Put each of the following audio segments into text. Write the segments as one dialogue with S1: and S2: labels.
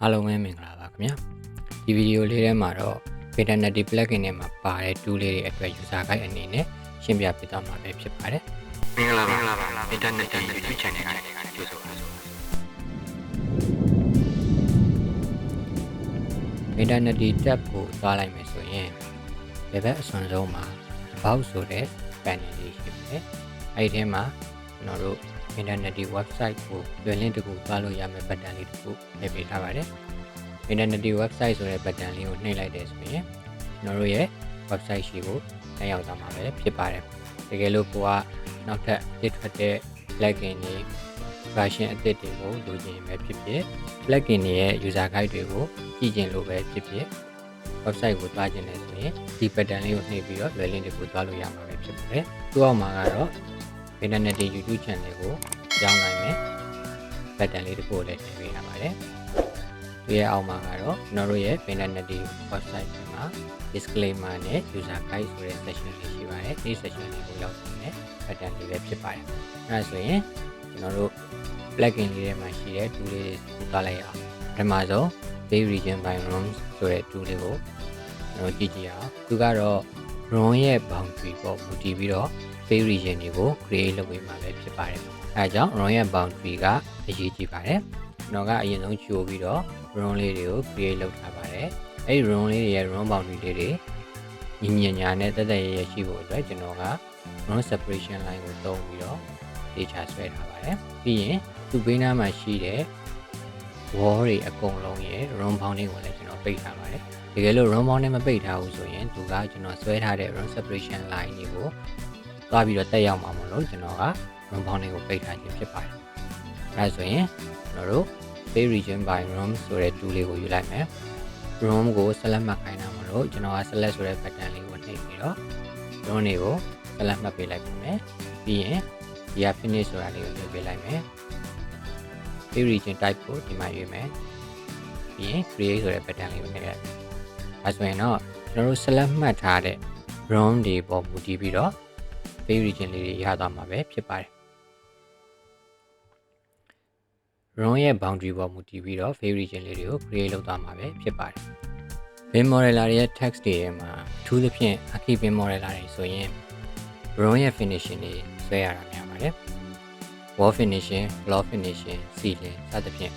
S1: အားလုံးပဲမင်္ဂလာပါခင်ဗျာဒီဗီဒီယိုလေးထဲမှာတော့ Fidelity plugin နဲ့မှာပါတဲ့ tool လေးတွေအတွက် user guide အနေနဲ့ရှင်းပြပေးသွားမှာပဲဖြစ်ပါတယ်မင်္ဂလာပါ Fidelity YouTube channel ကနေကြိုဆိုပါစို့ Fidelity tab ကိုသွားလိုက်မယ်ဆိုရင်ဘယ်ဘက်အစွန်ဆုံးမှာ about ဆိုတဲ့ panel လေးရှိတယ်အဲ့ဒီထဲမှာကျွန်တော်တို့Fidelity website ကိုလွယ်လင်းတကူသွားလို့ရမယ့် button လေးတစ်ခုထည့်ပေးထားပါတယ်။ Fidelity website ဆိုတဲ့ button လေးကိုနှိပ်လိုက်တယ်ဆိုရင်ကျွန်တော်တို့ရဲ့ website ရှိကိုတက်ရောက်သွားမှာပဲဖြစ်ပါတယ်။တကယ်လို့ကိုကနောက်ထပ်တစ်ထွက်တဲ့ plugin တွေ version အသစ်တွေကိုလိုချင်ပဲဖြစ်ဖြစ် plugin တွေရဲ့ user guide တွေကိုကြည့်ကျင်လို့ပဲဖြစ်ဖြစ် website ကိုသွားကျင်တယ်ဆိုရင်ဒီ button လေးကိုနှိပ်ပြီးတော့လွယ်လင်းတကူသွားလို့ရမှာပဲဖြစ်ပါတယ်။သူ့အောက်မှာကတော့Fidelity YouTube channel ကိုကြောင်းနိုင်မယ် button လေးတစ်ခုလည်းထည့်ပေးရပါတယ်။ဒီရဲ့အောက်မှာကတော့ကျွန်တော်တို့ရဲ့ Fidelity website မှာ disclaimer နဲ့ user guide ဆိုတဲ့ section လေးရှိပါတယ်။ဒီ section လေးကိုရောက်နေတယ် button လေးပဲဖြစ်ပါတယ်။အဲဒါဆိုရင်ကျွန်တော်တို့ plugin လေးထဲမှာရှိတဲ့ tool လေးတွေကိုသွားလိုက်အောင်။ပထမဆုံး Page Region by Rooms ဆိုတဲ့ tool လေးကိုကျွန်တော်ကြည့်ကြည့်အောင်။သူကတော့ room ရဲ့ boundary ပေါ်မူတည်ပြီးတော့Page region တွေကို create လုပ်ပေးမှာပဲဖြစ်ပါတယ်။အဲဒါကြောင့် room ရဲ့ boundary ကအရေးကြီးပါတယ်။ကျွန်တော်ကအရင်ဆုံးချိုးပြီးတော့ room လေးတွေကို create လုပ်ထားပါတယ်။အဲဒီ room လေးတွေရဲ့ room boundary လေးတွေညီညာနဲ့တက်တက်ရရရှိဖို့အတွက်ကျွန်တော်က room separation line ကိုသုံးပြီးတော့ data ဆွဲထားပါတယ်။ပြီးရင်သူ့ဘေးနားမှာရှိတဲ့ wall တွေအကုန်လုံးရဲ့ room boundary ကိုလည်းကျွန်တော်ပိတ်ထားပါတယ်။တကယ်လို့ room boundary မပိတ်ထားဘူးဆိုရင်သူကကျွန်တော်ဆွဲထားတဲ့ room separation line တွေကိုသွားပြီးတော့တက်ရောက်မှာမလို့ကျွန်တော်က room boundary ကိုပိတ်ထားခြင်းဖြစ်ပါတယ်။အဲဒါဆိုရင်ကျွန်တော်တို့ Page Region by Room ဆိုတဲ့ tool လေးကိုယူလိုက်မယ်။ room ကို select မှတ်ခိုင်းတာမလို့ကျွန်တော်က select ဆိုတဲ့ button လေးကိုနှိပ်ပြီးတော့ room တွေကို select မှတ်ပေးလိုက်ပါမယ်။ပြီးရင်ဒီက finish ဆိုတာလေးကိုနှိပ်ပေးလိုက်မယ်။ Page Region type ကိုဒီမှာရွေးမယ်။ပြီးရင် create ဆိုတဲ့ button လေးကိုနှိပ်လိုက်မယ်။အဲဆိုရင်တော့ကျွန်တော်တို့ select မှတ်ထားတဲ့ room တွေပေါ်မူတည်ပြီးတော့ Page region လေးတွေရသွားမှာပဲဖြစ်ပါတယ်။ room ရဲ့ boundary ပေါ်မူတည်ပြီးတော့ Page region လေးတွေကို create လုပ်သွားမှာပဲဖြစ်ပါတယ်။ Bin modeler ရဲ့ text တွေထဲမှာအထူးသဖြင့် Archi bin modeler တွေဆိုရင် room ရဲ့ finishing တွေဆွဲရတာများပါတယ်။ wall finishing, floor finishing, ceiling စသဖြင့်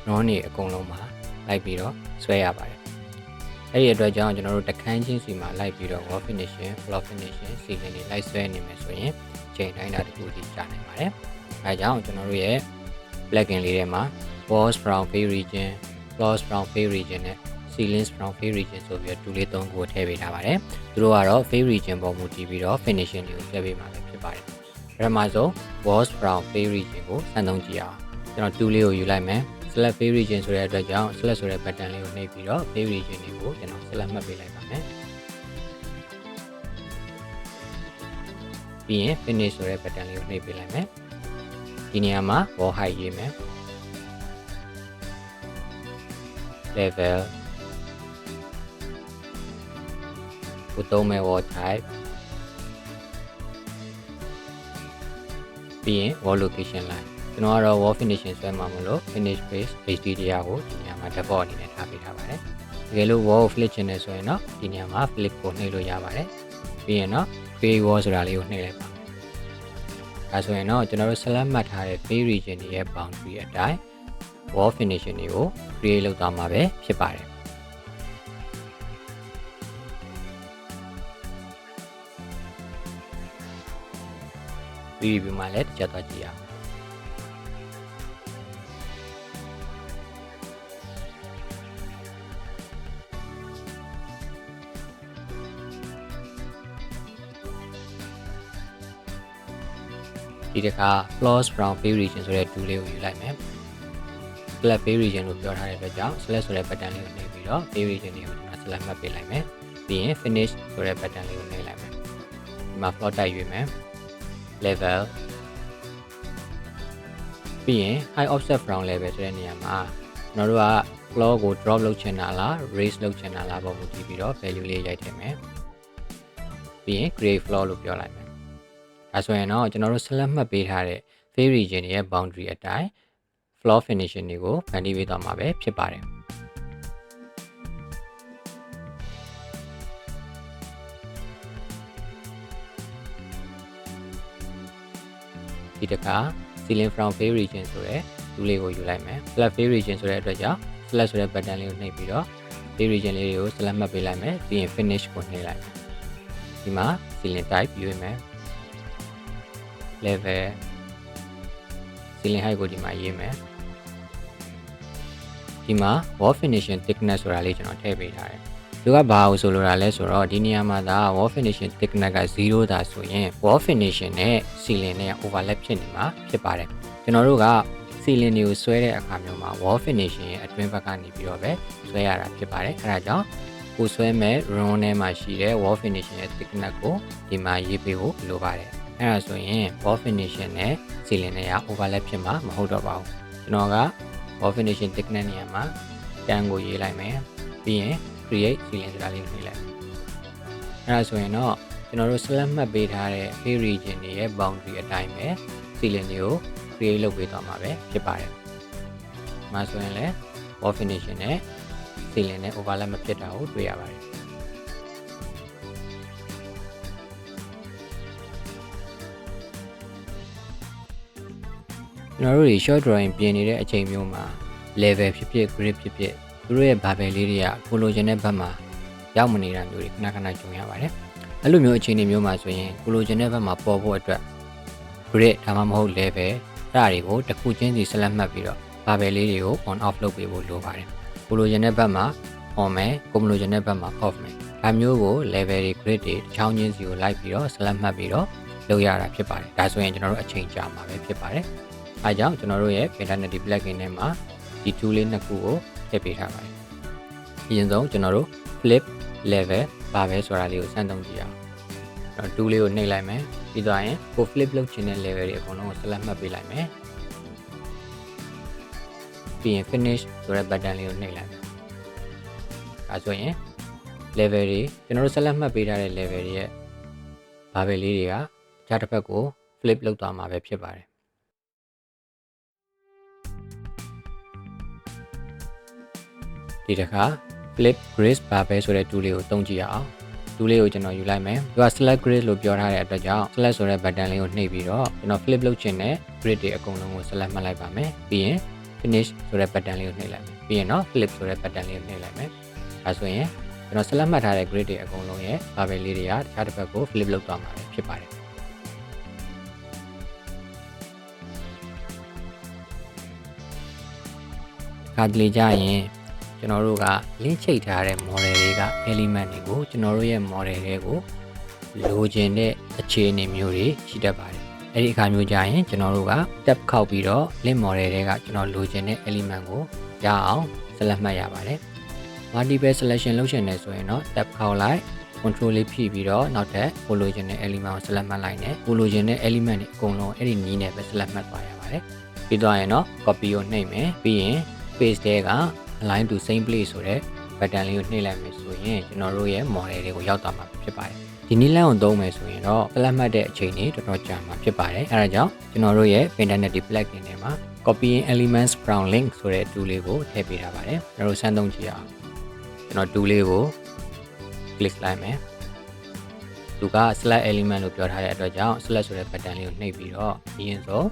S1: room တွေအကုန်လုံးမှာလိုက်ပြီးတော့ဆွဲရပါတယ်။အဲ့ဒီအတွက်ကြောင့်ကျွန်တော်တို့တခန်းချင်းစီမှာလိုက်ပြီးတော့ wall finishing, floor finishing, ceiling တွေလိုက်ဆွဲနေမယ်ဆိုရင်ချိန်တိုင်းတာတစ်ခုထိကြာနိုင်ပါတယ်။အဲဒါကြောင့်ကျွန်တော်တို့ရဲ့ plugin လေးထဲမှာ walls from Page region, floors from Page region နဲ့ ceilings from Page region ဆိုပြီးတော့ tool လေး၃ခုထည့်ပေးထားပါတယ်။သူတို့ကတော့ Page region ပေါ်မူတည်ပြီးတော့ finishing တွေကိုဆွဲပေးမှာပဲဖြစ်ပါတယ်။ပထမဆုံး walls from Page region ကိုစမ်းသုံးကြည့်အောင်။ကျွန်တော် tool လေးကိုယူလိုက်မယ်။ select Page region ဆိုတဲ့အတွက်ကြောင့် select ဆိုတဲ့ button လေးကိုနှိပ်ပြီးတော့ Page region တွေကိုကျွန်တော် select မှတ်ပေးလိုက်ပါမယ်။ပြီးရင် finish ဆိုတဲ့ button လေးကိုနှိပ်ပေးလိုက်မယ်။ဒီနေရာမှာ wall height ရေးမယ်။ level ကိုသုံးမဲ့ wall type ပြီးရင် wall location line ကျွန်တော်ကတော့ wall finishing ဆွဲမှာမလို့ finish base HD တရားကိုဒီနေရာမှာ default အနေနဲ့ထားပေးထားပါတယ်။တကယ်လို့ wall ကို flip ချင်တယ်ဆိုရင်တော့ဒီနေရာမှာ flip ကိုနှိပ်လို့ရပါတယ်။ပြီးရင်တော့ page wall ဆိုတာလေးကိုနှိပ်လိုက်ပါမယ်။ဒါဆိုရင်တော့ကျွန်တော်တို့ select မှတ်ထားတဲ့ page region ရဲ့ boundary အတိုင်း wall finishing တွေကို create လုပ်သွားမှာပဲဖြစ်ပါတယ်။ဒီreview မှာလည်းတစ်ချက်သွားကြည့်အောင်ဒီတစ်ခါ floors from Page region ဆိုတဲ့ tool လေးကိုယူလိုက်မယ်။ select Page region လို့ပြောထားတဲ့အတွက်ကြောင့် select ဆိုတဲ့ button လေးကိုနှိပ်ပြီးတော့ Page region တွေကိုကျွန်တော် select မှတ်ပေးလိုက်မယ်။ပြီးရင် finish ဆိုတဲ့ button လေးကိုနှိပ်လိုက်မယ်။ဒီမှာ floor type ရွေးမယ်။ level ပြီးရင် high offset from level ဆိုတဲ့နေရာမှာကျွန်တော်တို့က floor ကို drop လုပ်ချင်တာလား raise လုပ်ချင်တာလားပေါ်မူတည်ပြီးတော့ value လေးရိုက်ထည့်မယ်။ပြီးရင် create floor လို့ပြောလိုက်မယ်။ဒါဆိုရင်တော့ကျွန်တော်တို့ select မှတ်ပေးထားတဲ့ Page region ရဲ့ boundary အတိုင်း floor finishing တွေကိုဖန်တီးပေးသွားမှာပဲဖြစ်ပါတယ်။ ဒီတစ်ခါ ceiling from fill region ဆိုတဲ့ tool လေးကိုယူလိုက်မယ် select fill region ဆိုတဲ့အတွက်ကြောင့် select ဆိုတဲ့ button လေးကိုနှိပ်ပြီးတော့ fill region လေးတွေကို select မှတ်ပေးလိုက်မယ်ပြီးရင် finish ကိုနှိပ်လိုက်မယ်ဒီမှာ ceiling type ယူရမယ် level ceiling height ကိုဒီမှာရေးမယ်ဒီမှာ wall finishing thickness ဆိုတာလေးကျွန်တော်ထည့်ပေးထားတယ်သူကဘာလို့ဆိုလိုတာလဲဆိုတော့ဒီနေရာမှာဒါ wall finishing thickness က0ဒါဆိုရင် wall finishing နဲ့ ceiling နဲ့ overlap ဖြစ်နေမှာဖြစ်ပါတယ်ကျွန်တော်တို့က ceiling တွေကိုဆွဲတဲ့အခါမျိုးမှာ wall finishing ရဲ့အတွင်းဘက်ကနေပြီးတော့ပဲဆွဲရတာဖြစ်ပါတယ်အဲဒါကြောင့်ကိုဆွဲမဲ့ room ထဲမှာရှိတဲ့ wall finishing ရဲ့ thickness ကိုဒီမှာရေးပေးဖို့လိုပါတယ်အဲဒါဆိုရင် wall finishing နဲ့ ceiling နဲ့က overlap ဖြစ်မှာမဟုတ်တော့ပါဘူးကျွန်တော်က wall finishing thickness နေရာမှာတန်းကိုရေးလိုက်မယ်ပြီးရင် create ceiling ဆိုတာလေးနှိပ်လိုက်အဲဒါဆိုရင်တော့ကျွန်တော်တို့ select မှတ်ပေးထားတဲ့ fill region တွေရဲ့ boundary အတိုင်းပဲ ceiling တွေကို create လုပ်ပေးသွားမှာပဲဖြစ်ပါတယ်။မှာဆိုရင်လည်း wall finishing နဲ့ ceiling နဲ့ overlap မဖြစ်တာကိုတွေ့ရပါတယ်။ကျွန်တော်တို့ဒီ short drawing ပြင်နေတဲ့အချိန်မျိုးမှာ level ဖြစ်ဖြစ် grid ဖြစ်ဖြစ်သူတို့ရဲ့ barbell လေးတွေကကိုလိုချင်တဲ့ဘက်မှာရောက်မနေတာမျိုးတွေခဏခဏကြုံရပါတယ်။အဲ့လိုမျိုးအခြေအနေမျိုးမှာဆိုရင်ကိုလိုချင်တဲ့ဘက်မှာပေါ်ဖို့အတွက် grid ဒါမှမဟုတ် level အဲ့ဒါတွေကိုတစ်ခုချင်းစီ select မှတ်ပြီးတော့ barbell လေးတွေကို on off လုပ်ပေးဖို့လိုပါတယ်။ကိုလိုချင်တဲ့ဘက်မှာ on မယ်ကိုမလိုချင်တဲ့ဘက်မှာ off မယ်ဒါမျိုးကို level တွေ grid တွေတစ်ချောင်းချင်းစီကိုလိုက်ပြီးတော့ select မှတ်ပြီးတော့လုပ်ရတာဖြစ်ပါတယ်။ဒါဆိုရင်ကျွန်တော်တို့အချိန်ကြာမှာပဲဖြစ်ပါတယ်။အဲကြောင့်ကျွန်တော်တို့ရဲ့ Finality plugin ထဲမှာဒီ tool လေးနှစ်ခုကိုထည့်ပေးထားပါတယ်။အရင်ဆုံးကျွန်တော်တို့ flip level ဘာပဲဆိုတာလေးကိုစမ်းသုံးကြည့်အောင်။ကျွန်တော် tool လေးကိုနှိပ်လိုက်မယ်။ပြီးသွားရင်ကို flip လုပ်ချင်တဲ့ level တွေအကုန်လုံးကို select မှတ်ပေးလိုက်မယ်။ပြီးရင် finish ဆိုတဲ့ button လေးကိုနှိပ်လိုက်မယ်။ဒါဆိုရင် level တွေကျွန်တော်တို့ select မှတ်ပေးထားတဲ့ level တွေရဲ့ဘာပဲလေးတွေကခြားတစ်ဖက်ကို flip လုပ်သွားမှာပဲဖြစ်ပါတယ်။ဒီတစ်ခါ flip grid barbell ဆိုတဲ့ tool လေးကိုသုံးကြည့်ရအောင် tool လေးကိုကျွန်တော်ယူလိုက်မယ်သူက select grid လို့ပြောထားတဲ့အတွက်ကြောင့် select ဆိုတဲ့ button လေးကိုနှိပ်ပြီးတော့ကျွန်တော် flip လုပ်ချင်တဲ့ grid တွေအကုန်လုံးကို select မှတ်လိုက်ပါမယ်ပြီးရင် finish ဆိုတဲ့ button လေးကိုနှိပ်လိုက်မယ်ပြီးရင်တော့ flip ဆိုတဲ့ button လေးကိုနှိပ်လိုက်မယ်ဒါဆိုရင်ကျွန်တော် select မှတ်ထားတဲ့ grid တွေအကုန်လုံးရဲ့ barbell လေးတွေကတခြားတစ်ဖက်ကို flip လုပ်သွားမှာဖြစ်ပါတယ်ခါတလေကြရင်ကျွန်တော်တို့က link ချိတ်ထားတဲ့ model တွေက element တွေကိုကျွန်တော်တို့ရဲ့ model တွေကိုလိုချင်တဲ့အခြေအနေမျိုးတွေရှိတတ်ပါတယ်။အဲဒီအခါမျိုးကြရင်ကျွန်တော်တို့က tab ခောက်ပြီးတော့ link model တွေကကျွန်တော်လိုချင်တဲ့ element ကိုရအောင် select မှတ်ရပါတယ်။ multiple selection လုပ်ချင်တယ်ဆိုရင်တော့ tab ခောက်လိုက် control လေးဖြည့်ပြီးတော့နောက်ထပ်ကိုလိုချင်တဲ့ element ကို select မှတ်လိုက်နဲ့ကိုလိုချင်တဲ့ element တွေအကုန်လုံးအဲ့ဒီနည်းနဲ့ပဲ select မှတ်သွားရပါတယ်။ပြီးသွားရင်တော့ copy ကိုနှိပ်မယ်ပြီးရင် paste တဲကalign to same place ဆိုတဲ့ button လေးကိုနှိပ်လိုက်မယ်ဆိုရင်ကျွန်တော်တို့ရဲ့ model တွေကိုရောက်သွားမှာဖြစ်ပါတယ်။ဒီနည်းလမ်းကိုသုံးမယ်ဆိုရင်တော့ select မှတ်တဲ့အချိန်တွေတော်တော်ကြာမှာဖြစ်ပါတယ်။အဲဒါကြောင့်ကျွန်တော်တို့ရဲ့ Finality plugin ထဲမှာ copying elements from link ဆိုတဲ့ tool လေးကိုထည့်ပေးထားပါတယ်။ကျွန်တော်တို့စမ်းသုံးကြည့်အောင်။ကျွန်တော် tool လေးကို click လိုက်မယ်။သူက select element လို့ပြောထားတဲ့အတွက်ကြောင့် select ဆိုတဲ့ button လေးကိုနှိပ်ပြီးတော့အရင်ဆုံး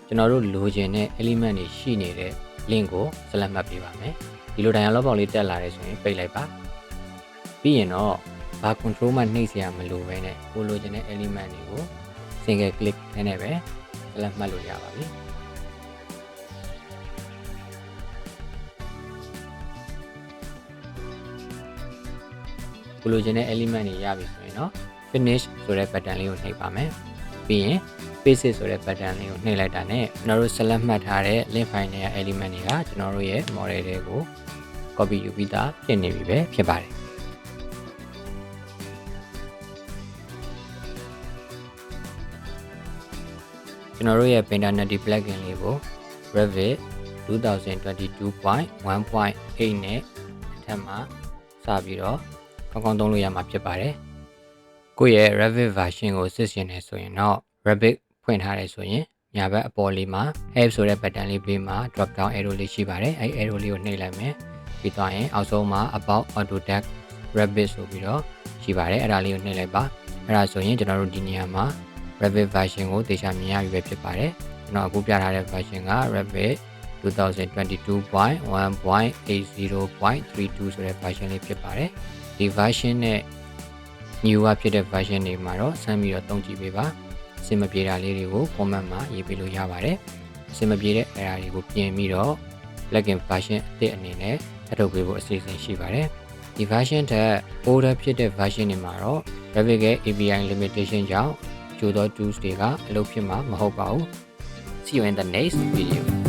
S1: ကျွန်တော်တို့လိုချင်တဲ့ element တွေရှိနေတဲ့ link ကို select မှတ်ပေးပါမယ်ဒီလို dialog box လေးတက်လာတယ်ဆိုရင်ပိတ်လိုက်ပါပြီးရင်တော့ဘာ control မှနှိပ်စရာမလိုဘဲနဲ့ကိုလိုချင်တဲ့ element တွေကို single click နဲ့ပဲ select မှတ်လို့ရပါပြီကိုလိုချင်တဲ့ element တွေရပြီဆိုရင်တော့ finish ဆိုတဲ့ button လေးကိုနှိပ်ပါမယ်ပြီးရင် paste ဆိုတဲ့ button လေးကိုနှိပ်လိုက်တာနဲ့ကျွန်တော်တို့ select မှတ်ထားတဲ့ link file နဲ့ element တွေကကျွန်တော်တို့ရဲ့ model တွေကို copy ယူပြီးသားဖြစ်နေပြီပဲဖြစ်ပါတယ်ကျွန်တော်တို့ရဲ့ Finality plugin လေးကို Revit 2022.1.8 နဲ့အထက်မှာစပြီးတော့ကောင်းကောင်းသုံးလို့ရမှာဖြစ်ပါတယ်ကိုယ့်ရဲ့ Revit version ကိုစစ်ရှင်နေဆိုရင်တော့ Revit ဖွင့်ထားတယ်ဆိုရင်ညာဘက်အပေါ်လေးမှာ help ဆိုတဲ့ button လေးဘေးမှာ drop down arrow လေးရှိပါတယ်အဲဒီ arrow လေးကိုနှိပ်လိုက်မယ်ပြီးသွားရင်အောက်ဆုံးမှာ about Autodesk Revit ဆိုပြီးတော့ရှိပါတယ်အဲ့ဒါလေးကိုနှိပ်လိုက်ပါအဲ့ဒါဆိုရင်ကျွန်တော်တို့ဒီနေရာမှာ Revit version ကိုတေချာမြင်ရပြီပဲဖြစ်ပါတယ်ကျွန်တော်အခုပြထားတဲ့ version က Revit 2022.1.80.32 ဆိုတဲ့ version လေးဖြစ်ပါတယ်ဒီ version နဲ့ new ဖြစ်တဲ့ version တွေမှာတော့ဆမ်းပြီးတော့သုံးကြည့်ပေးပါအဆင်မပြေတာလေးတွေကို comment မှာရေးပေးလို့ရပါတယ်အဆင်မပြေတဲ့ error တွေကိုပြင်ပြီးတော့ plugin version အသစ်အနေနဲ့ထပ်ထုတ်ပေးဖို့အစီအစဉ်ရှိပါတယ်ဒီ version ထက် older ဖြစ်တဲ့ version တွေမှာတော့ Revit ရဲ့ API limitation ကြောင့်ကျိုးသော tools တွေကအလုပ်ဖြစ်မှာမဟုတ်ပါဘူး See you in the next video